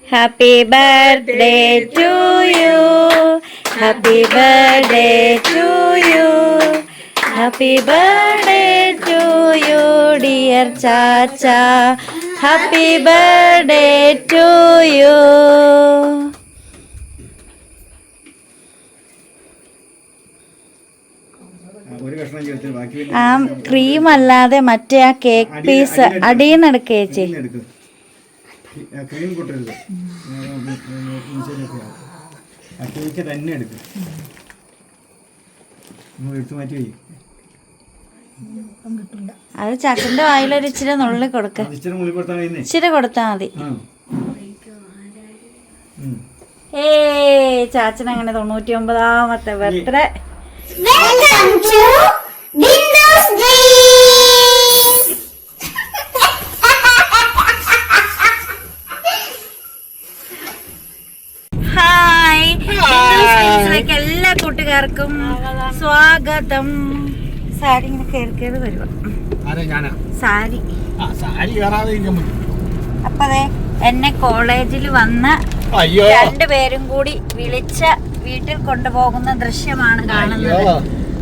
Happy birthday to you. Happy birthday to you. Happy birthday to you, dear Chacha. Happy birthday to you. ആ cream അല്ലാതെ മറ്റേ ആ cake piece അടിയെന്ന് എടുക്കേ ചേച്ചി. Cream കൂട്ടരുത്, cake തന്നെ എടുക്കും. എടുത്തു മാറ്റി വയ്ക്കും. അത് ചക്കന്റെ വായിലൊരു ഇച്ചിരി നുള്ളി കൊടുക്ക, ഇച്ചിരി കൊടുത്താ മതി. ചാച്ചൻ അങ്ങനെ 99ാമത്തെ ബർത്ത്ഡേ. ഹായ്, എല്ലാ കൂട്ടുകാർക്കും സ്വാഗതം. സാരി ഇങ്ങനെ കയറി വരുവാ. സാരി അപ്പൊ അതെ എന്നെ കോളേജിൽ വന്ന് രണ്ടുപേരും കൂടി വിളിച്ച വീട്ടിൽ കൊണ്ടുപോകുന്ന ദൃശ്യമാണ് കാണുന്നത്.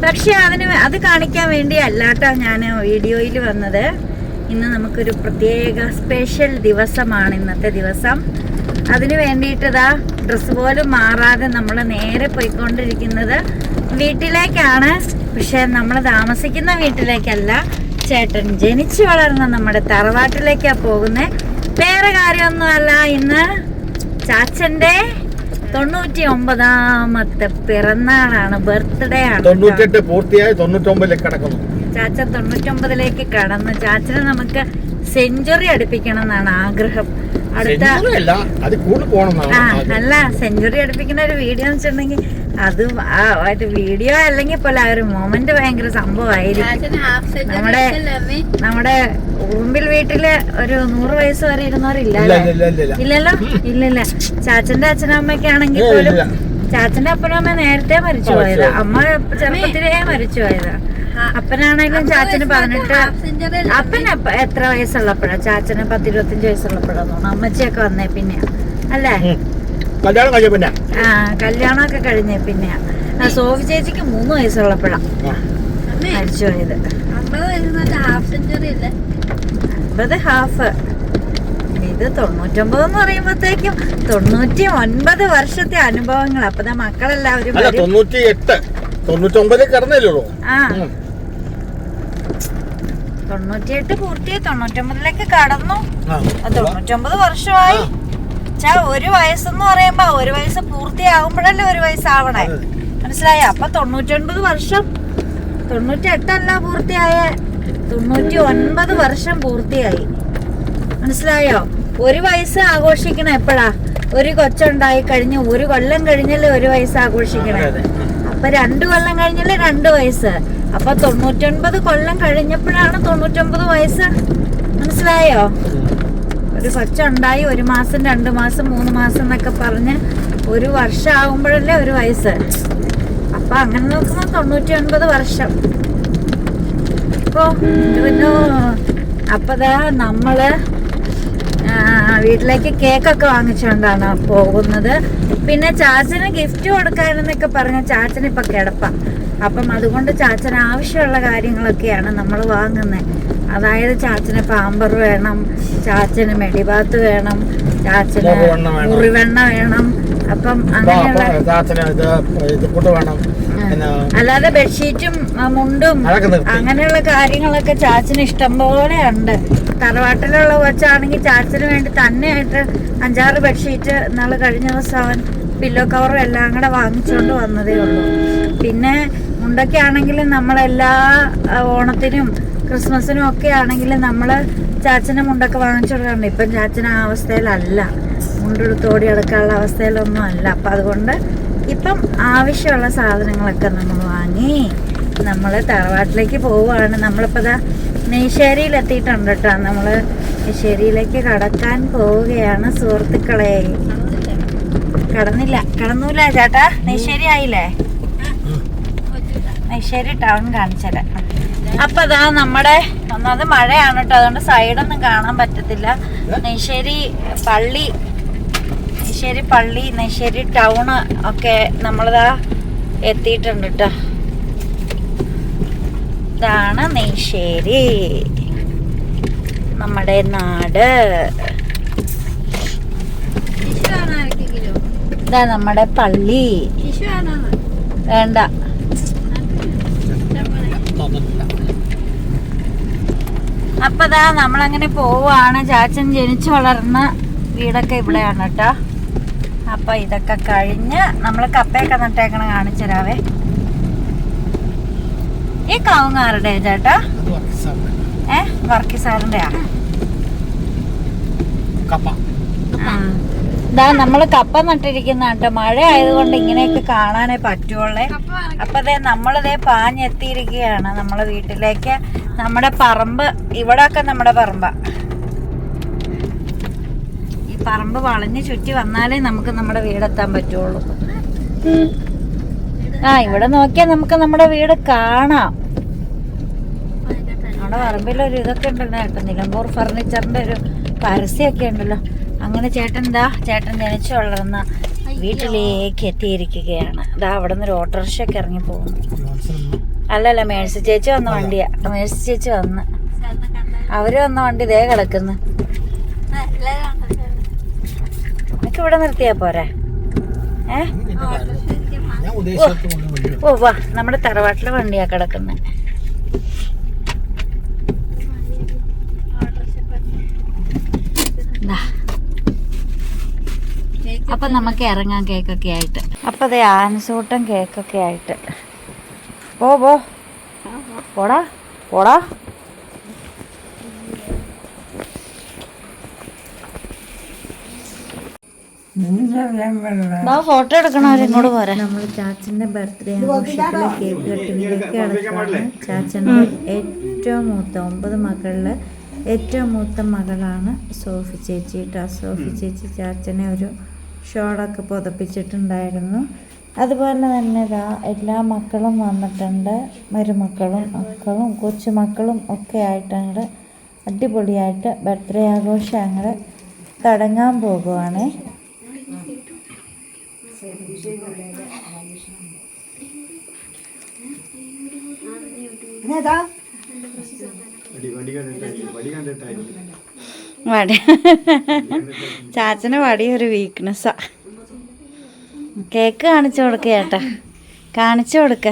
പക്ഷെ അത് കാണിക്കാൻ വേണ്ടി അല്ലാട്ടോ ഞാൻ വീഡിയോയിൽ വന്നത്. ഇന്ന് നമുക്കൊരു പ്രത്യേക സ്പെഷ്യൽ ദിവസമാണ് ഇന്നത്തെ ദിവസം. അതിന് വേണ്ടിയിട്ടതാ ഡ്രസ്സ് പോലും മാറാതെ നമ്മൾ നേരെ പോയിക്കൊണ്ടിരിക്കുന്നത് വീട്ടിലേക്കാണ്. പക്ഷെ നമ്മൾ താമസിക്കുന്ന വീട്ടിലേക്കല്ല, ചേട്ടൻ ജനിച്ചു വളർന്ന നമ്മുടെ തറവാട്ടിലേക്കാ പോകുന്നത്. വേറെ കാര്യമൊന്നുമല്ല, ഇന്ന് ചാച്ചന്റെ 99ാമത്തെ പിറന്നാളാണ്, ബർത്ത്ഡേ ആണ്. 98 പൂർത്തിയായി 99ലേക്ക് കടക്കുന്നു. ചാച്ചൻ 99ലേക്ക് കടന്നു. ചാച്ചന് നമുക്ക് സെഞ്ചുറി അടുപ്പിക്കണം എന്നാണ് ആഗ്രഹം. അടുത്ത അല്ല, സെഞ്ചുറി അടുപ്പിക്കുന്ന ഒരു വീഡിയോ എന്ന് വെച്ചിട്ടുണ്ടെങ്കിൽ അത് വീഡിയോ അല്ലെങ്കിൽ പോലെ ആ ഒരു മൊമെന്റ് ഭയങ്കര സംഭവമായിരിക്കും. നമ്മുടെ ഉറുമ്പിൽ വീട്ടില് ഒരു 100 വയസ്സ് വരെ ഇരുന്നവരില്ലല്ലോ. ഇല്ലല്ല. ചാച്ചന്റെ അച്ഛനമ്മയ്ക്കാണെങ്കിൽ പോലും ചാച്ചന്റെ അപ്പനും അമ്മ നേരത്തെ മരിച്ചു പോയതാ. അമ്മ ചെറുപ്പത്തിലേ മരിച്ചു പോയതാ. അപ്പനാണെങ്കിലും ചാച്ചന് 18. അപ്പൻ എത്ര വയസ്സുള്ളപ്പോഴാ? ചാച്ചന് 10-25 വയസ്സുള്ളപ്പോഴാന്ന് തോന്നുന്നു അമ്മച്ചിയൊക്കെ വന്നേ പിന്നെ അല്ലേ? കല്യാണമൊക്കെ കഴിഞ്ഞേ പിന്നെയാ. സോഫി ചേച്ചിക്ക് 3 വയസ്സുള്ളപ്പോഴാ മരിച്ചു പോയത്. 50 ഹാഫ്. ഇത് 99 എന്ന് പറയുമ്പോഴത്തേക്കും 99 വർഷത്തെ അനുഭവങ്ങൾ. അപ്പൊ മക്കളെല്ലാവരും 99 കടന്നല്ലോ. 98 പൂർത്തിയായി 99ലേക്ക് കടന്നു. 99 വർഷമായി. ഒരു വയസ്സെന്ന് പറയുമ്പോ 1 വയസ്സ് പൂർത്തിയാകുമ്പോഴല്ലേ 1 വയസ്സാവണേ, മനസ്സിലായോ? അപ്പൊ 99 വർഷം, 98 അല്ല പൂർത്തിയായ, 99 വർഷം പൂർത്തിയായി, മനസ്സിലായോ? 1 വയസ്സ് ആഘോഷിക്കണ എപ്പോഴാ? ഒരു കൊച്ചുണ്ടായി കഴിഞ്ഞ് 1 കൊല്ലം കഴിഞ്ഞല്ലേ 1 വയസ്സ് ആഘോഷിക്കണേ. അപ്പൊ 2 കൊല്ലം കഴിഞ്ഞല്ലേ 2 വയസ്സ്. അപ്പൊ 99 കൊല്ലം കഴിഞ്ഞപ്പോഴാണ് 99 വയസ്സ്, മനസ്സിലായോ? ഒരു കൊച്ചുണ്ടായി 1 മാസം 2 മാസം 3 മാസം എന്നൊക്കെ പറഞ്ഞ് 1 വർഷം ആകുമ്പോഴല്ലേ 1 വയസ്സ്. അപ്പൊ അങ്ങനെ നോക്കുമ്പോ 99 വർഷം. അപ്പതാ നമ്മള് വീട്ടിലേക്ക് കേക്കൊക്കെ വാങ്ങിച്ചുകൊണ്ടാണ് പോകുന്നത്. പിന്നെ ചാച്ചന് ഗിഫ്റ്റ് കൊടുക്കാനെന്നൊക്കെ പറഞ്ഞ ചാച്ചന് ഇപ്പൊ കിടപ്പ. അപ്പം അതുകൊണ്ട് ചാച്ചന് ആവശ്യമുള്ള കാര്യങ്ങളൊക്കെയാണ് നമ്മൾ വാങ്ങുന്നത്. അതായത് ചാച്ചന് പാമ്പർ വേണം, ചാച്ചന് മെഡിബാത്ത് വേണം, ചാച്ചന് മുറിവെണ്ണ വേണം. അപ്പം അങ്ങനെയുള്ള അല്ലാതെ ബെഡ്ഷീറ്റും മുണ്ടും അങ്ങനെയുള്ള കാര്യങ്ങളൊക്കെ ചാച്ചന് ഇഷ്ടം പോലെ ഉണ്ട്. തറവാട്ടിലുള്ള കൊച്ചാണെങ്കിൽ ചാച്ചന് വേണ്ടി തന്നെയായിട്ട് 5-6 ബെഡ്ഷീറ്റ് നാളെ കഴിഞ്ഞ ദിവസം അവൻ പില്ലോ കവറും എല്ലാം കൂടെ വാങ്ങിച്ചുകൊണ്ട് വന്നതേ ഉള്ളൂ. പിന്നെ മുണ്ടൊക്കെ ആണെങ്കിലും നമ്മളെല്ലാ ഓണത്തിനും ക്രിസ്മസിനും ഒക്കെ ആണെങ്കിലും നമ്മൾ ചാച്ചന് മുണ്ടൊക്കെ വാങ്ങിച്ചു കൊടുക്കാറുണ്ട്. ഇപ്പം ചാച്ചന് ആ അവസ്ഥയിലല്ല, മുണ്ടെടുത്തോടി എടുക്കാനുള്ള അവസ്ഥയിലൊന്നും അല്ല. അപ്പം അതുകൊണ്ട് ഇപ്പം ആവശ്യമുള്ള സാധനങ്ങളൊക്കെ നമ്മൾ വാങ്ങി നമ്മൾ തറവാട്ടിലേക്ക് പോവുകയാണ്. നമ്മളിപ്പോൾ നെയ്ശ്ശേരിയിൽ എത്തിയിട്ടുണ്ട് കേട്ടോ. നമ്മൾ നെയ്ശ്ശേരിയിലേക്ക് കടക്കാൻ പോവുകയാണ് സുഹൃത്തുക്കളെ. കടന്നൂല ചേട്ടാ? നെയ്ശ്ശേരി ആയില്ലേ? നെയ്ശ്ശേരി ടൗൺ കാണിച്ചത്. അപ്പൊ അതാ നമ്മുടെ ഒന്നാമത് മഴയാണ് കേട്ടോ, അതുകൊണ്ട് സൈഡൊന്നും കാണാൻ പറ്റത്തില്ല. നെയ്ശ്ശേരി പള്ളി നെയ്ശ്ശേരി ടൗണ് ഒക്കെ നമ്മളിതാ എത്തിയിട്ടുണ്ട് കേട്ടോ. ഇതാണ് നെയ്ശ്ശേരി, നമ്മുടെ നാട്. ഇതാ നമ്മുടെ പള്ളി. വേണ്ട, അപ്പൊ ദാ നമ്മളങ്ങനെ പോവാണ്. ചാച്ചൻ ജനിച്ചു വളർന്ന വീടൊക്കെ ഇവിടെയാണ് കേട്ടോ. അപ്പൊ ഇതൊക്കെ കഴിഞ്ഞ് നമ്മള് കപ്പയൊക്കെ നട്ടേക്കണ കാണിച്ചു തരാവേ. ഈ കവുങ്ങാരുടെ ചേട്ടാ? വർക്കി സാറിന്റെ. ഇതാ നമ്മള് കപ്പ നട്ടിരിക്കുന്ന കേട്ടോ. മഴ ആയതുകൊണ്ട് ഇങ്ങനെയൊക്കെ കാണാനേ പറ്റുള്ളേ. അപ്പൊ നമ്മളിതേ പാഞ്ഞെത്തിയിരിക്കുകയാണ് നമ്മളെ വീട്ടിലേക്ക്. നമ്മുടെ പറമ്പ് ഇവിടെ ഒക്കെ നമ്മുടെ പറമ്പാ. ഈ പറമ്പ് വളഞ്ഞ് ചുറ്റി വന്നാലേ നമുക്ക് നമ്മുടെ വീടെത്താൻ പറ്റുള്ളൂ. ഇവിടെ നോക്കിയാൽ നമുക്ക് നമ്മുടെ വീട് കാണാം. നമ്മുടെ പറമ്പിലൊരു ഇതൊക്കെ ഉണ്ടല്ലോ കേട്ടോ, നിലമ്പൂർ ഫർണിച്ചറിന്റെ ഒരു പരസ്യമൊക്കെ ഉണ്ടല്ലോ. അങ്ങനെ ചേട്ടൻ ജനിച്ചു വളർന്ന വീട്ടിലേക്ക് എത്തിയിരിക്കുകയാണ്. ഇതാ അവിടെ നിന്ന് ഒരു ഓട്ടോറിക്ഷയൊക്കെ ഇറങ്ങി പോകുന്നു. അല്ലല്ല, മേഴ്സി ചേച്ചി വന്ന വണ്ടിയാ. മേഴ്സി ചേച്ചി വന്ന് അവര് വന്ന വണ്ടി ഇതേ കിടക്കുന്നു. എനിക്ക് ഇവിടെ നിർത്തിയാ പോരെ? ഓ വാ, നമ്മുടെ തറവാട്ടിലെ വണ്ടിയാ കിടക്കുന്നത്. അപ്പൊ നമുക്ക് ഇറങ്ങാം കേക്കൊക്കെ ആയിട്ട്. അപ്പൊ അതെ ആനസൂട്ടം കേക്കൊക്കെ ആയിട്ട്. പോടാ ഫോട്ടോ എടുക്കണവരിങ്ങോട്ട് പോരാ. നമ്മൾ ചാച്ചന്റെ ബർത്ത്ഡേ ആഘോഷത്തില് കേക്ക് കട്ടിങ്ങിലേക്ക് കിടക്കുകയാണ്. ചാച്ചന്റെ ഏറ്റവും മൂത്ത 9 മക്കളില് ഏറ്റവും മൂത്ത മകളാണ് സോഫി ചേച്ചി കേട്ടോ. സോഫി ചേച്ചി ചാച്ചനെ ഒരു ഷോളൊക്കെ പുതപ്പിച്ചിട്ടുണ്ടായിരുന്നു. അതുപോലെ തന്നെ എല്ലാ മക്കളും വന്നിട്ടുണ്ട്. മരുമക്കളും മക്കളും കൊച്ചുമക്കളും ഒക്കെ ആയിട്ട് അങ്ങോട്ട് അടിപൊളിയായിട്ട് ബർത്ത്ഡേ ആഘോഷം അങ്ങോട്ട് തുടങ്ങാൻ പോകുവാണേ. വടി ചാച്ചന് വടി ഒരു വീക്ക്നെസ്സാ. കേക്ക് കാണിച്ചു കൊടുക്ക ചേട്ടാ, കാണിച്ചു കൊടുക്ക.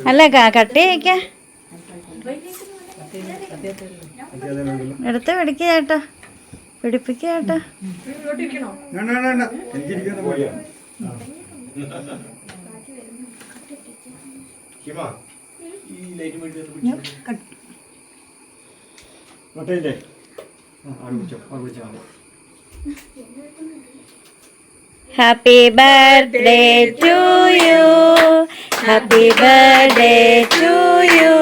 അല്ല കട്ടി ചെയ്യിക്ക, എടുത്ത് പിടിക്ക ചേട്ടാ, പിടിപ്പിക്ക ചേട്ടാ. Happy birthday to you, happy birthday to you,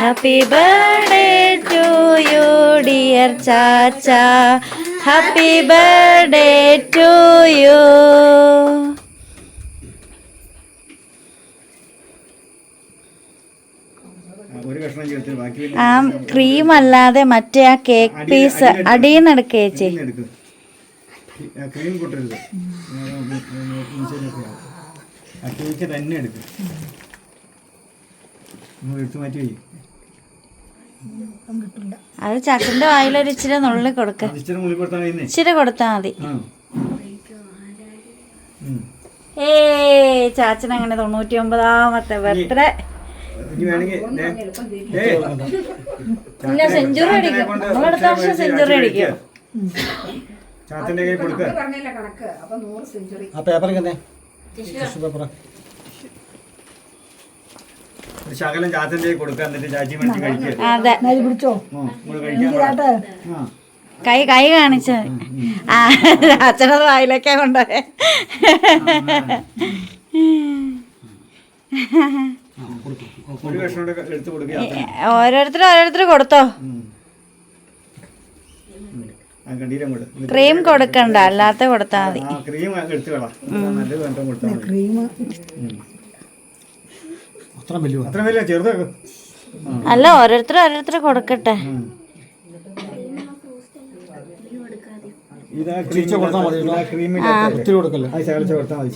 happy birthday to you dear Chacha, happy birthday to you. ആ ക്രീം അല്ലാതെ മറ്റേ ആ കേക്ക് പീസ് അടിയെന്ന് എടുക്കുക ചേച്ചി. അത് ചക്കന്റെ വായിലൊരു ഇച്ചിരി നുള്ളി കൊടുക്ക, ഇച്ചിരി കൊടുത്താ മതി. ചാച്ചനങ്ങനെ 99ാമത്തെ ബർത്ത്ഡേ. സെഞ്ചുറി അടിക്കും, നമ്മളടുത്ത വർഷം സെഞ്ചുറി അടിക്കും. ശകലം ചാച്ചന്റെ കൊടുക്കാൻ, ചാച്ചി മേടിച്ച് കഴിക്കുക. അതെ, കൈ കാണിച്ച ചാച്ചനത് വായിലേക്കാ കൊണ്ടുപോയെ. ഓരോരുത്തർ കൊടുത്തോ. കണ്ടീരം കൊടു. ക്രീം കൊടുക്കണ്ട, അല്ലാത്ത കൊടുത്താ മതി. ആ ക്രീം എടുത്തു കളാം. നല്ലത് കണ്ടും കൊടുത്താൽ മതി. ക്രീം അത്ര വലിയ ചെറുതാക്കും. അല്ല, ഓരോരുത്തർ കൊടുക്കട്ടെ. ഇതാ കൊടുത്താൽ മതി. ക്രീമിന്റെ ശകലിച്ച കൊടുത്താൽ മതി.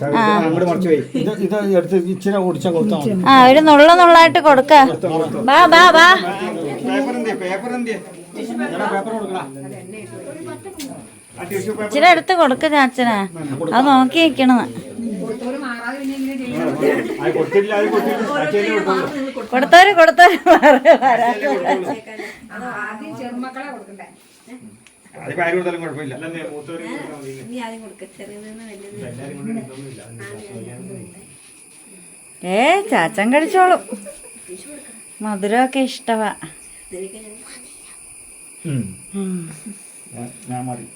അങ്ങോട്ട് മറിച്ച് പോയി ഇത് എടുത്ത് ഇച്ചിരി ഓടിച്ചാൽ കൊടുത്താൽ മതി. ആ, ഒരു നുള്ളായിട്ട് കൊടുക്ക. ബാ ബാ ബാ. പേപ്പർ എന്തിയെ പേപ്പർ കൊടുക്കണ. ഇച്ചിരി എടുത്ത് കൊടുക്ക ചാച്ചനാ. അത് നോക്കി വെക്കണത്. കൊടുത്തവര് അതിപ്പോ ആര് കൊടുത്താലും കുഴപ്പമില്ല. ചാച്ചൻ കഴിച്ചോളും. മധുരമൊക്കെ ഇഷ്ടവാ. ഞാൻ മതി.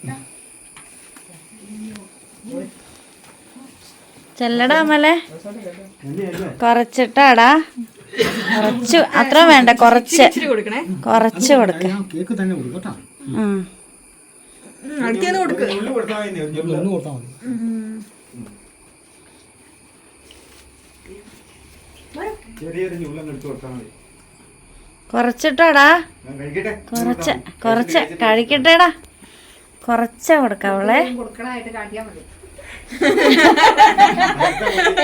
ചെല്ലടാ അമ്മലെ. കുറച്ചിട്ടാടാ. അത്ര വേണ്ട, കുറച്ച് കൊടുക്ക. കേക്ക് തന്നെ കൊടുക്കട്ടോ. ചെറിയൊരു ഞുള്ളം എടുത്ത് കൊടുത്താൽ മതി. കുറച്ചിട്ടാടാ. കഴിക്കട്ടെ. കുറച്ച് കഴിക്കട്ടേടാ. കുറച്ച് കൊടുക്കാവളെ.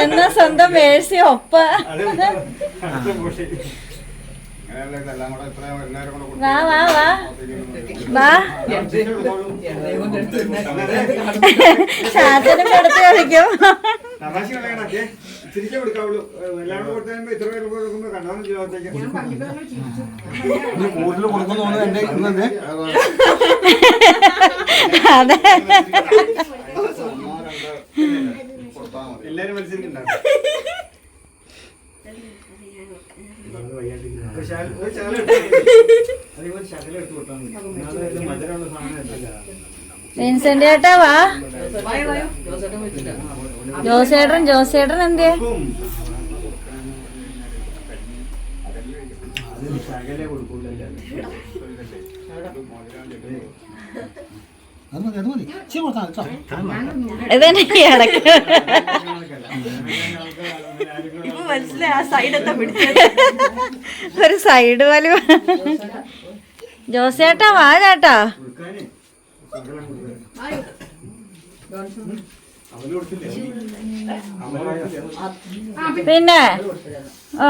എന്നാ സ്വന്തം മേഴ്സി ഒപ്പ. വാ വാ വാ വാ. ചാച്ചനും കൊടുത്ത് കളിക്കും. കൂടുതൽ കൊടുക്കുന്നു എന്റെ ഇന്നെ. അതെ, എല്ലാരും മത്സരിക്കുന്നുണ്ടാവും. വിൻസെന്റ് ചേട്ടാ വാ. ജോസേട്ടൻ എന്തിയെ? ഇതെന്നെ ഇടയ്ക്ക് ഒരു സൈഡ് വലി. ജോസേട്ടാ വാ ചേട്ടാ. പിന്നെ ആ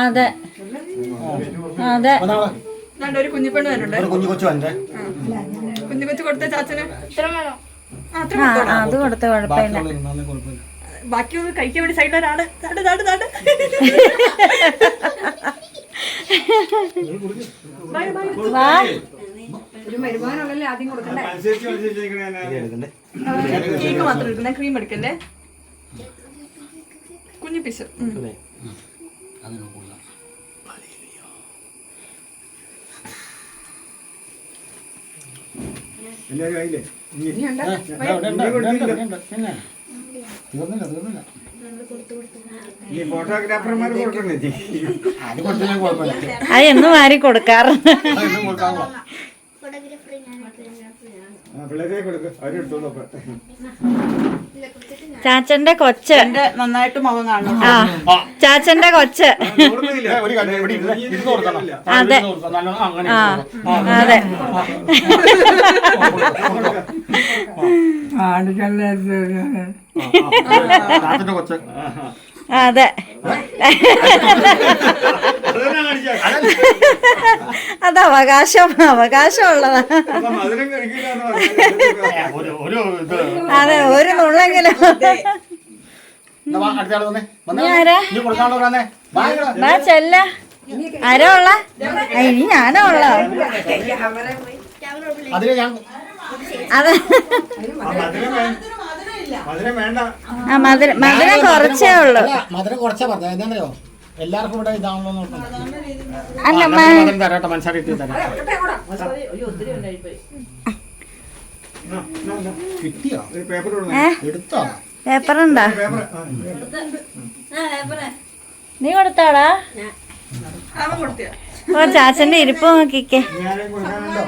അതെ അതെ. ഒരു കുഞ്ഞിപ്പെണ്ണ് വരുന്നുണ്ട്. കുഞ്ഞു കൊച്ചു വന്നേ. കുഞ്ഞു കൊച്ചു കൊടുത്ത ചാച്ചന് അത് കൊടുത്ത കുഴപ്പമില്ല. ബാക്കി ഒന്ന് കഴിക്കാൻ വേണ്ടി സൈഡിലൊരാള് താട് വാ. ഒരു വരുമാനമുള്ളല്ലേ ആദ്യം കൊടുക്കണ്ടേ. കേക്ക് മാത്രം എടുക്കണേ, ക്രീം എടുക്കല്ലേ. കുഞ്ഞു പീസ്. എല്ലാരും ആയില്ലേ? ഫോട്ടോഗ്രാഫർമാർ കൊടുക്കണ്ടേ? അത് എന്നും മാറി കൊടുക്കാറുണ്ട്. പിള്ളേരെ കൊടുക്കും, അവരെടുത്തോളൂ. ചാച്ചന്റെ കൊച്ച് നന്നായിട്ട് മുഖം കാണും. ആ, ചാച്ചന്റെ കൊച്ച്. അതെ അതെ. അതെ, അത് അവകാശമുള്ളതാ. അതെ, ഒരു നുള്ളെങ്കിലും. ചെല്ല ആരോ ഉള്ള. ഇനി ഞാനോ ഉള്ള. അതെ, മധുരം കുറച്ചേ ഉള്ളു. മധുരം കുറച്ചാ പറഞ്ഞ എന്താണെന്നറിയോ, എല്ലാവർക്കും ഇവിടെ ഇതാണല്ലോ. അല്ല, തരാട്ടെ, മനസ്സായിട്ട് തരാം. കിട്ടിയോ പേപ്പർ എടുത്തോ? പേപ്പറുണ്ടോ? നീ കൊടുത്താടാ? അവൻ കൊടുത്തിയാ ഓ ചാച്ചന്റെ ഇരിപ്പ് നോക്കിക്കേ. ഞാനും കൊടുക്കാനുണ്ടോ?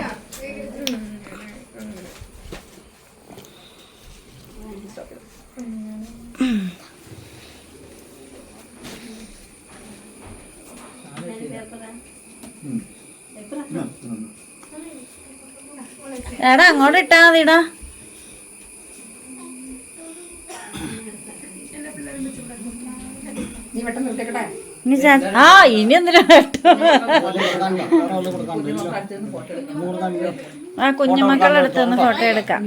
എടാ അങ്ങോട്ട് ഇട്ടാ മതിടാ. നീ പെട്ടെന്ന് നിർത്തേക്കട്ടെ. ഇനി ഇനി എന്തിനാ കേട്ടോ ആ കുഞ്ഞുമക്കളുടെ അടുത്ത് നിന്ന് ഫോട്ടോ എടുക്കാം.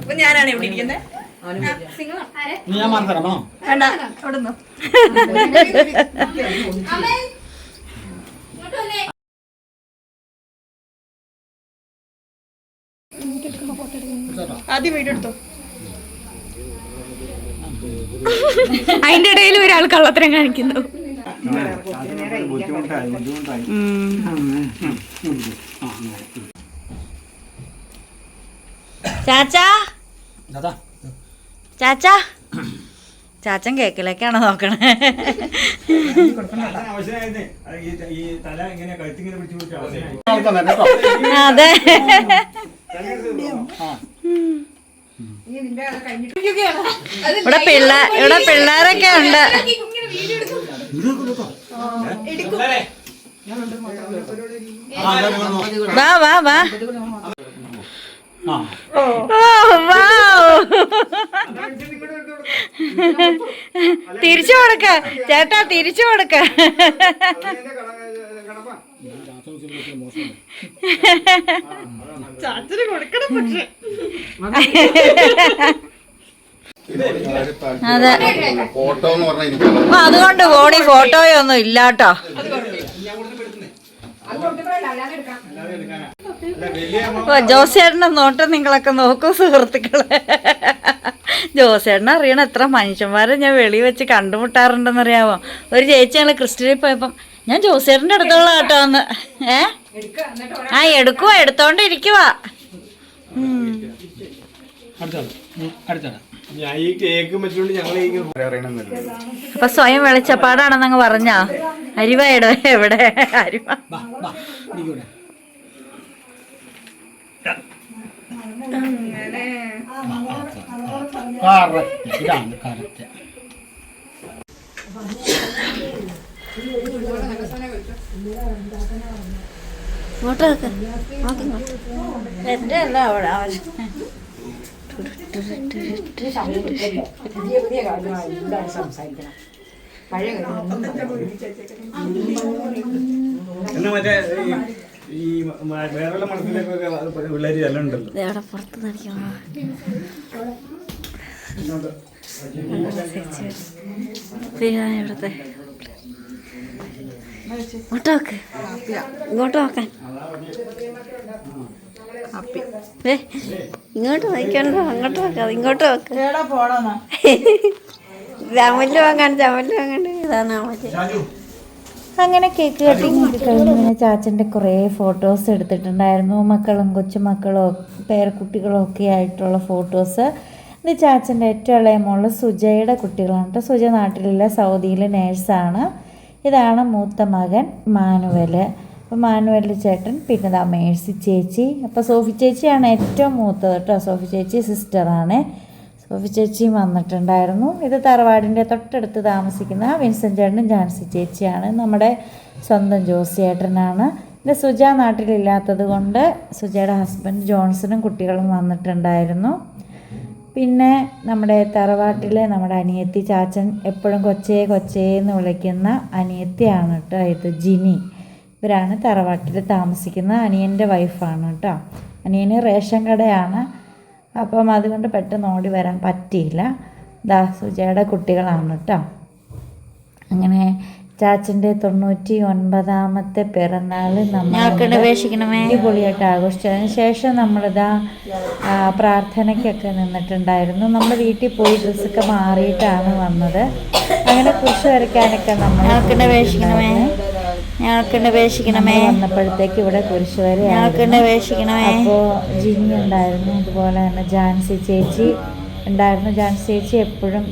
അപ്പൊ ഞാനാണ് ഇവിടെ ഇരിക്കുന്നത്. ഞാൻ മാറിത്തരാമോ? വേണ്ട അവിടെ നിന്നോ. ആദ്യം വീഡിയോ എടുത്തോ. അതിന്റെ ഇടയിൽ ഒരാൾ കള്ളത്തരം കാണിക്കുന്നു. ചാച്ചാ ചാച്ചാ ചാച്ചൻ കേക്കിലേക്കാണോ നോക്കണേ? അതെ ഇവിടെ പിള്ളേരൊക്കെ ഉണ്ട്. വാ വാ വാ. തിരിച്ചു കൊടുക്ക ചേട്ടാ, തിരിച്ചു കൊടുക്ക. ചാച്ചന് കൊടുക്കണം. പക്ഷെ അതെ, അതുകൊണ്ട് ബോഡി ഫോട്ടോയൊന്നും ഇല്ലാട്ടോ. ജോസേട്ടന്റെ നോട്ടം നിങ്ങളൊക്കെ നോക്കൂ സുഹൃത്തുക്കളെ. ജോസേട്ടനെ അറിയണ എത്ര മനുഷ്യന്മാരെ ഞാൻ വെളി വെച്ച് കണ്ടുമുട്ടാറുണ്ടെന്നറിയാമോ? ഒരു ചേച്ചി ഞങ്ങൾ ക്രിസ്ത്യനിൽ പോയപ്പം ഞാൻ ജോസേട്ടന്റെ അടുത്തുള്ള കേട്ടോ ഒന്ന് എടുക്കുവാ, എടുത്തോണ്ടിരിക്കുവാ. അപ്പൊ സ്വയം വെളിച്ചപ്പാടാണെന്നങ്ങ് പറഞ്ഞോ? അരിവയുടെ എവിടെ അരിവ? ഇതാണ് കറക്റ്റ്. എന്റെ അല്ല അവിടെ ഈ വേറെ മണത്തിലൊക്കെ പിള്ളേര് എല്ലാം ഉണ്ടല്ലോ. പുറത്ത് നടിക്കണോ? ഇവിടത്തെ ഇങ്ങോട്ട് നോക്ക്, ഇങ്ങോട്ട് നോക്കാൻ. ഇങ്ങോട്ട് നോക്കണ്ടോ? അങ്ങോട്ട് നോക്കാതെ ഇങ്ങോട്ട് നോക്ക്. ചമല് വാങ്ങാൻ ഇതാണ്. അങ്ങനെ കേക്ക് കട്ടിങ് ഒക്കെ കഴിഞ്ഞ് പിന്നെ ചാച്ചൻ്റെ കുറേ ഫോട്ടോസ് എടുത്തിട്ടുണ്ടായിരുന്നു. മക്കളും കൊച്ചുമക്കളും പേരക്കുട്ടികളും ഒക്കെ ആയിട്ടുള്ള ഫോട്ടോസ്. ഇത് ചാച്ചൻ്റെ ഏറ്റവും ഇളയ മോള് സുജയുടെ കുട്ടികളാണ് കേട്ടോ. സുജ നാട്ടിലില്ല, സൗദിയിൽ നേഴ്സാണ്. ഇതാണ് മൂത്ത മകൻ മാനുവൽ. അപ്പോൾ മാനുവൽ ചേട്ടൻ, പിന്നെ മേഴ്സി ചേച്ചി. അപ്പോൾ സോഫി ചേച്ചിയാണ് ഏറ്റവും മൂത്തത് കേട്ടോ. സോഫി ചേച്ചി സിസ്റ്ററാണ്. സോഫി ചേച്ചിയും വന്നിട്ടുണ്ടായിരുന്നു. ഇത് തറവാടിൻ്റെ തൊട്ടടുത്ത് താമസിക്കുന്ന വിൻസെൻ്റ് ചേട്ടനും ജാൻസി ചേച്ചിയാണ്. നമ്മുടെ സ്വന്തം ജോസ് ചേട്ടനാണ്. ഇത് സുജ നാട്ടിലില്ലാത്തത് കൊണ്ട് സുജയുടെ ഹസ്ബൻഡ് ജോൺസണും കുട്ടികളും വന്നിട്ടുണ്ടായിരുന്നു. പിന്നെ നമ്മുടെ തറവാട്ടിലെ നമ്മുടെ അനിയത്തി, ചാച്ചൻ എപ്പോഴും കൊച്ചേ എന്ന് വിളിക്കുന്ന അനിയത്തിയാണ് കേട്ടോ. ഇത് ജിനി. ഇവരാണ് തറവാട്ടിൽ താമസിക്കുന്ന അനിയൻ്റെ വൈഫാണ് കേട്ടോ. അനിയന് റേഷൻ കടയാണ്. അപ്പം അതുകൊണ്ട് പെട്ടെന്ന് ഓടി വരാൻ പറ്റിയില്ല. സുജയുടെ കുട്ടികളാണ് കേട്ടോ. അങ്ങനെ ചാച്ചൻ്റെ 99ാമത്തെ പിറന്നാൾ നമ്മൾ അടിപൊളിയായിട്ട് ആഘോഷിച്ചതിന് ശേഷം പ്രാർത്ഥനയ്ക്കൊക്കെ നിന്നിട്ടുണ്ടായിരുന്നു. നമ്മൾ വീട്ടിൽ പോയി ഡ്രസ്സൊക്കെ മാറിയിട്ടാണ് വന്നത്. അങ്ങനെ കുരിശ് വരയ്ക്കാനൊക്കെ നമ്മൾ ഞങ്ങൾക്ക് അപേക്ഷിക്കണമേ. വന്നപ്പോഴത്തേക്ക് ഇവിടെ കുരിശുവരെ ഞങ്ങൾക്ക് അപേക്ഷിക്കണമേ. അപ്പോൾ ജിനി ഉണ്ടായിരുന്നു, അതുപോലെ തന്നെ ജാൻസി ചേച്ചി ഉണ്ടായിരുന്നു. ജാൻസി ചേച്ചി എപ്പോഴും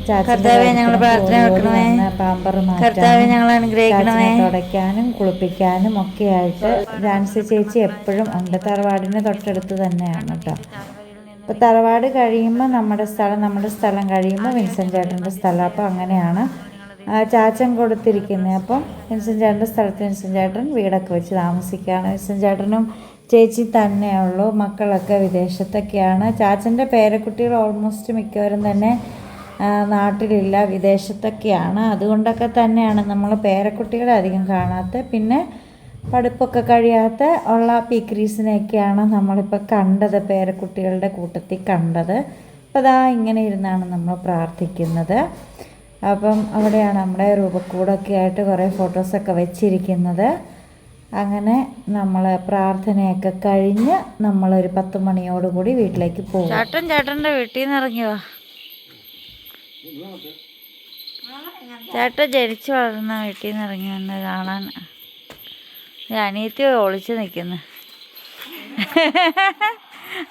തുടയ്ക്കാനും കുളിപ്പിക്കാനും ഒക്കെ ആയിട്ട് ജാൻസി ചേച്ചി എപ്പോഴും ഉണ്ട്. തറവാടിന് തൊട്ടടുത്ത് തന്നെയാണ് കേട്ടോ. അപ്പോൾ തറവാട് കഴിയുമ്പോൾ നമ്മുടെ സ്ഥലം കഴിയുമ്പോൾ വിൻസെൻ്റ് ചേട്ടൻ്റെ സ്ഥലം. അപ്പോൾ അങ്ങനെയാണ് ചാച്ചൻ കൊടുത്തിരിക്കുന്നത്. അപ്പം വിൻസെൻ്റ് ചേട്ടൻ്റെ സ്ഥലത്ത് വിൻസെൻ്റ് ചേട്ടൻ വീടൊക്കെ വെച്ച് താമസിക്കുകയാണ്. വിൻസെൻ്റ് ചേട്ടനും ചേച്ചി തന്നെയുള്ളൂ, മക്കളൊക്കെ വിദേശത്തൊക്കെയാണ്. ചാച്ചൻ്റെ പേരക്കുട്ടികൾ ഓൾമോസ്റ്റ് മിക്കവരും തന്നെ നാട്ടിലില്ല, വിദേശത്തൊക്കെയാണ്. അതുകൊണ്ടൊക്കെ തന്നെയാണ് നമ്മൾ പേരക്കുട്ടികളെ അധികം കാണാത്തത്. പിന്നെ പഠിപ്പൊക്കെ കഴിയാത്ത ഉള്ള പീക്രീസിനെയൊക്കെയാണ് നമ്മളിപ്പോൾ കണ്ടത്, പേരക്കുട്ടികളുടെ കൂട്ടത്തിൽ കണ്ടത്. അപ്പോൾ അതാ ഇങ്ങനെ ഇരുന്നാണ് നമ്മൾ പ്രാർത്ഥിക്കുന്നത്. അപ്പം അവിടെയാണ് നമ്മുടെ രൂപക്കൂടൊക്കെ ആയിട്ട് കുറേ ഫോട്ടോസൊക്കെ വെച്ചിരിക്കുന്നത്. അങ്ങനെ നമ്മൾ പ്രാർത്ഥനയൊക്കെ കഴിഞ്ഞ് നമ്മളൊരു 10 മണിയോടുകൂടി വീട്ടിലേക്ക് പോകും. ചേട്ടൻ്റെ വീട്ടിൽ നിന്ന് ഇറങ്ങിയോ? ചേട്ടൻ ജനിച്ചു വളർന്ന വീട്ടിൽ നിന്ന് ഇറങ്ങി വന്ന് കാണാൻ. അനിയത്തി ഒളിച്ച് നിൽക്കുന്നു,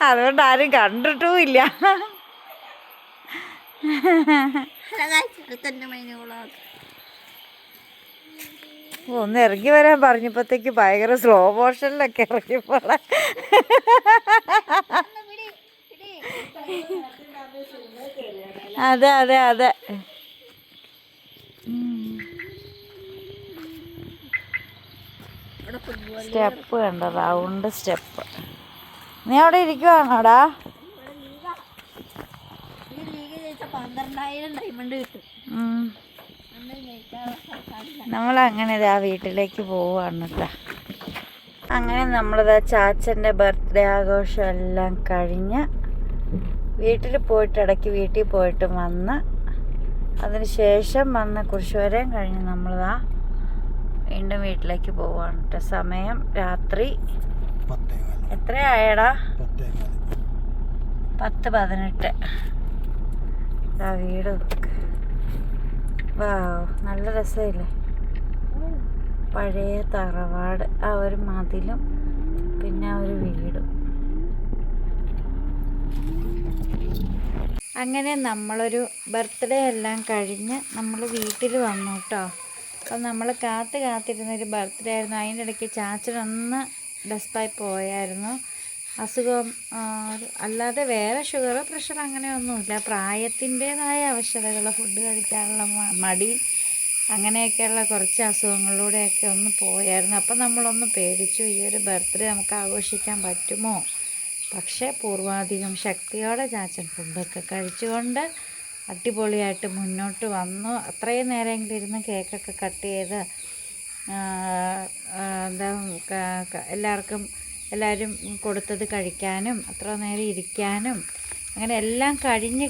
അതുകൊണ്ട് ആരും കണ്ടിട്ടുമില്ല. ഒന്ന് ഇറങ്ങി വരാൻ പറഞ്ഞപ്പോഴത്തേക്ക് ഭയങ്കര സ്ലോ മോഷനിലൊക്കെ ഇറങ്ങിപ്പോളെ. അതെ അതെ അതെ. സ്റ്റെപ്പ് കണ്ടോ, റൗണ്ട് സ്റ്റെപ്പ്. നീ അവിടെ ഇരിക്കുവാണോടാ? നമ്മളങ്ങനെ ഇതാ വീട്ടിലേക്ക് പോവാണ് കേട്ടോ. അങ്ങനെ നമ്മളിതാ ചാച്ചൻ്റെ ബർത്ത്ഡേ ആഘോഷം എല്ലാം കഴിഞ്ഞ് വീട്ടിൽ പോയിട്ട് ഇടയ്ക്ക് വീട്ടിൽ പോയിട്ട് വന്ന് അതിന് ശേഷം വന്ന് കുരിശുവരെയും കഴിഞ്ഞ് നമ്മളിതാ വീണ്ടും വീട്ടിലേക്ക് പോവാണ് കേട്ടോ. സമയം രാത്രി എത്രയായടാ? 10:18. വീട് നല്ല രസമില്ലേ? പഴയ തറവാട്, ആ ഒരു മതിലും പിന്നെ ആ ഒരു വീടും. അങ്ങനെ നമ്മളൊരു ബർത്ത്ഡേ എല്ലാം കഴിഞ്ഞ് നമ്മൾ വീട്ടിൽ വന്നു കേട്ടോ. അപ്പം നമ്മൾ കാത്തിരുന്നൊരു ബർത്ത്ഡേ ആയിരുന്നു. അതിൻ്റെ ഇടയ്ക്ക് ചാച്ചനൊന്ന് ഡെസ്പായി പോയായിരുന്നു. അസുഖം അല്ലാതെ വേറെ ഷുഗർ പ്രഷർ അങ്ങനെയൊന്നുമില്ല. പ്രായത്തിൻ്റേതായ ആവശ്യകതകൾ, ഫുഡ് കഴിക്കാനുള്ള മടി, അങ്ങനെയൊക്കെയുള്ള കുറച്ച് അസുഖങ്ങളിലൂടെയൊക്കെ ഒന്ന് പോയായിരുന്നു. അപ്പം നമ്മളൊന്ന് പേടിച്ചു, ഈ ഒരു ബർത്ത്ഡേ നമുക്ക് ആഘോഷിക്കാൻ പറ്റുമോ? പക്ഷേ പൂർവാധികം ശക്തിയോടെ ചാച്ചൻ ഫുഡൊക്കെ കഴിച്ചുകൊണ്ട് അടിപൊളിയായിട്ട് മുന്നോട്ട് വന്നു. അത്രയും നേരമെങ്കിലും ഇരുന്ന് കേക്കൊക്കെ കട്ട് ചെയ്ത് എല്ലാവരും കൊടുത്തത് കഴിക്കാനും അത്ര നേരം ഇരിക്കാനും അങ്ങനെ എല്ലാം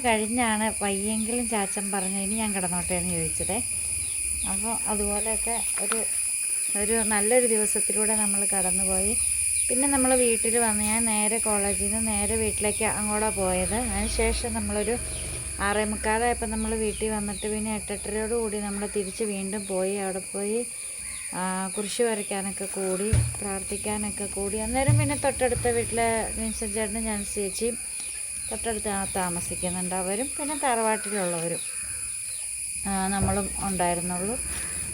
കഴിഞ്ഞാണ് വയ്യെങ്കിലും ചാച്ചൻ പറഞ്ഞു ഇനി ഞാൻ കിടന്നോട്ടെ എന്ന് ചോദിച്ചതേ. അപ്പോൾ അതുപോലെയൊക്കെ ഒരു നല്ലൊരു ദിവസത്തിലൂടെ നമ്മൾ കടന്നുപോയി. പിന്നെ നമ്മൾ വീട്ടിൽ വന്ന് ഞാൻ നേരെ കോളേജിൽ നിന്ന് നേരെ വീട്ടിലേക്ക് അങ്ങോട്ടാണ് പോയത്. അതിന് ശേഷം നമ്മളൊരു 6:45 നമ്മൾ വീട്ടിൽ വന്നിട്ട് പിന്നെ 8:30 നമ്മൾ തിരിച്ച് വീണ്ടും പോയി. അവിടെ പോയി കുരിശ് വരയ്ക്കാനൊക്കെ കൂടി, പ്രാർത്ഥിക്കാനൊക്കെ കൂടി. അന്നേരം പിന്നെ തൊട്ടടുത്ത വീട്ടിലെ വിൻസെൻ്റ് ചേട്ടനും ജാൻസി ചേച്ചിയും തൊട്ടടുത്ത് താമസിക്കുന്നുണ്ട്, അവരും പിന്നെ തറവാട്ടിലുള്ളവരും നമ്മളും ഉണ്ടായിരുന്നുള്ളൂ.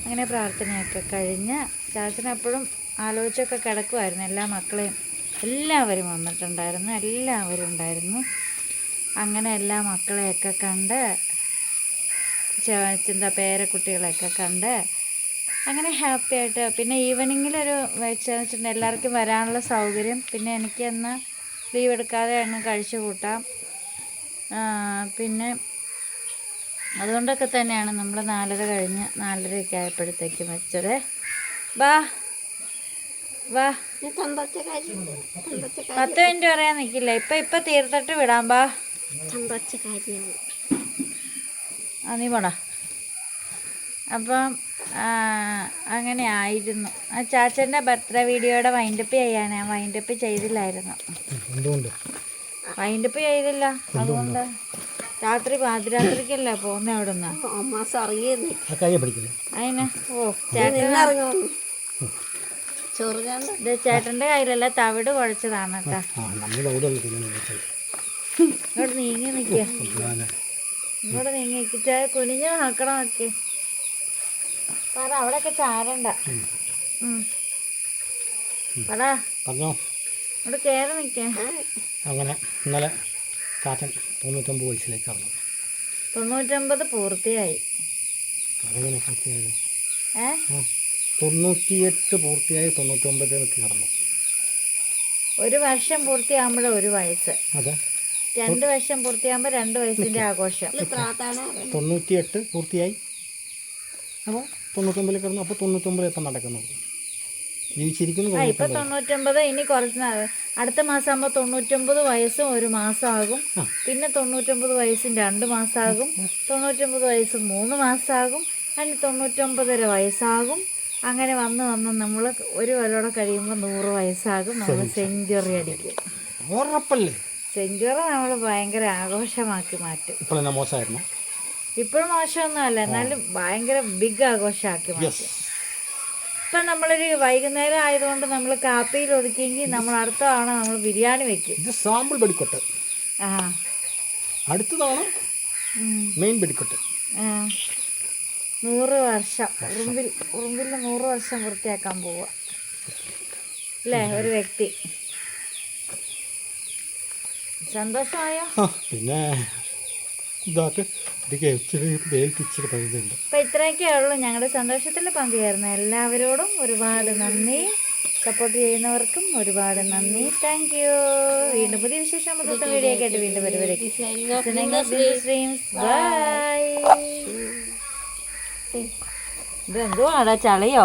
അങ്ങനെ പ്രാർത്ഥനയൊക്കെ കഴിഞ്ഞ് ചാച്ചനെപ്പോഴും ആലോചിച്ചൊക്കെ കിടക്കുമായിരുന്നു. എല്ലാ മക്കളെയും എല്ലാവരും വന്നിട്ടുണ്ടായിരുന്നു, എല്ലാവരും ഉണ്ടായിരുന്നു. അങ്ങനെ എല്ലാ മക്കളെയൊക്കെ കണ്ട് പേരക്കുട്ടികളെയൊക്കെ കണ്ട് അങ്ങനെ ഹാപ്പി ആയിട്ട് പിന്നെ ഈവനിങ്ങിലൊരു വെച്ചിട്ടുണ്ടെങ്കിൽ എല്ലാവർക്കും വരാനുള്ള സൗകര്യം. പിന്നെ എനിക്കെന്ന് ലീവ് എടുക്കാതെ അങ്ങ് കഴിച്ചു കൂട്ടാം. പിന്നെ അതുകൊണ്ടൊക്കെ തന്നെയാണ് നമ്മൾ 4:30 കഴിഞ്ഞ് 4:30 ആയപ്പോഴത്തേക്കും വെച്ചത്. വാ 10 മിനിറ്റ് പറയാൻ നിൽക്കില്ല, ഇപ്പം തീർത്തിട്ട് വിടാം. ബാ നീ പോടാ. അപ്പം അങ്ങനെ ആയിരുന്നു. ചാച്ചൻ്റെ ബർത്ത്ഡേ വീഡിയോയുടെ വൈൻഡപ്പ് ചെയ്യാൻ ഞാൻ വൈൻഡപ്പ് ചെയ്തില്ലായിരുന്നു. വൈൻഡപ്പ് ചെയ്തില്ല, അതുകൊണ്ട് രാത്രി പാതിരാത്രിക്കല്ല പോകുന്നത് അവിടെ നിന്ന്. അതിന് ചേട്ടൻ ഇത് ചേട്ടന്റെ കയ്യിലല്ല, തവിട് കുഴച്ചതാണ് കേട്ടാ. നമ്മൾ അവിടെ ഇങ്ങോട്ട് നീങ്ങി നിക്ക, ഇങ്ങോട്ട് നീങ്ങി നിൽക്കിച്ചാ കുനിഞ്ഞ് നോക്കണം ഒക്കെ. പറ അവിടെയൊക്കെ ചാരണ്ട. പടാ പറഞ്ഞോ. ഇവിടെ കയറി നിക്ക. അങ്ങനെ ഇന്നലെ ചാച്ചൻ 99 വയസ്സിലേക്ക് കടന്നു. 99 പൂർത്തിയായി. അതെങ്ങനെ പൂർത്തിയായത്? 98 പൂർത്തിയായി 99 കടന്നു. ഒരു വർഷം പൂർത്തിയാകുമ്പോഴേ ഒരു വയസ്സ്. അതെ. 2 വർഷം പൂർത്തിയാകുമ്പോ 2 വയസ്സിന്റെ ആഘോഷം. 98 പൂർത്തിയായി, അപ്പോൾ 99 കിടന്നു. അപ്പോൾ 99 ഇപ്പം നടക്കുന്നത് ജീവിച്ചിരിക്കുന്നു. ഇപ്പൊ 99. ഇനി കുറച്ച് അടുത്ത മാസം ആകുമ്പോ 99 വയസ്സും 1 മാസമാകും. പിന്നെ 99 വയസ്സും 2 മാസമാകും. 99 വയസ്സും 3 മാസമാകും. അതിന് 99.5 വയസ്സാകും. അങ്ങനെ വന്ന് നമ്മൾ ഒരു കൊല്ലോടെ കഴിയുമ്പോൾ 100 വയസ്സാകും. നമ്മൾ സെഞ്ചുറി അടിക്കും. ഉറപ്പല്ലേ? സെഞ്ചുറി നമ്മൾ ഭയങ്കര ആഘോഷമാക്കി മാറ്റും. ഇപ്പോഴും മോശമായിരുന്നു. ഇപ്പോഴും മോശമൊന്നും അല്ല, എന്നാലും ഭയങ്കര ബിഗ് ആഘോഷമാക്കി മാറ്റും. ഇപ്പം നമ്മളൊരു വൈകുന്നേരം ആയതുകൊണ്ട് നമ്മൾ കാപ്പിയിൽ ഒതുക്കിയെങ്കിൽ നമ്മൾ അടുത്ത തവണ നമ്മൾ ബിരിയാണി വെക്കും. ഇത് സാമ്പിൾ വെടിക്കൊട്ട്. അടുത്ത തവണ മെയിൻ വെടിക്കൊട്ട്. 100 വർഷം ഉറുമ്പിൽ 100 വർഷം വൃത്തിയാക്കാൻ പോവുക അല്ലേ ഒരു വ്യക്തി. സന്തോഷമായോ? പിന്നെ ഇതാക്ക് ഇച്ചിരി പഴുതുണ്ട്. അപ്പം ഇത്രയൊക്കെ ഉള്ളൂ ഞങ്ങളുടെ സന്തോഷത്തിൽ പങ്കുചേർന്ന എല്ലാവരോടും ഒരുപാട് നന്ദി. സപ്പോർട്ട് ചെയ്യുന്നവർക്കും ഒരുപാട് നന്ദി. Thank you. വീണ്ടും പുതിയ വിശേഷം വീഡിയോ ഒക്കെ ആയിട്ട് വീണ്ടും വരുവരേക്കും. ബൈ. ഇതെന്തുവാടാ ചളിയോ?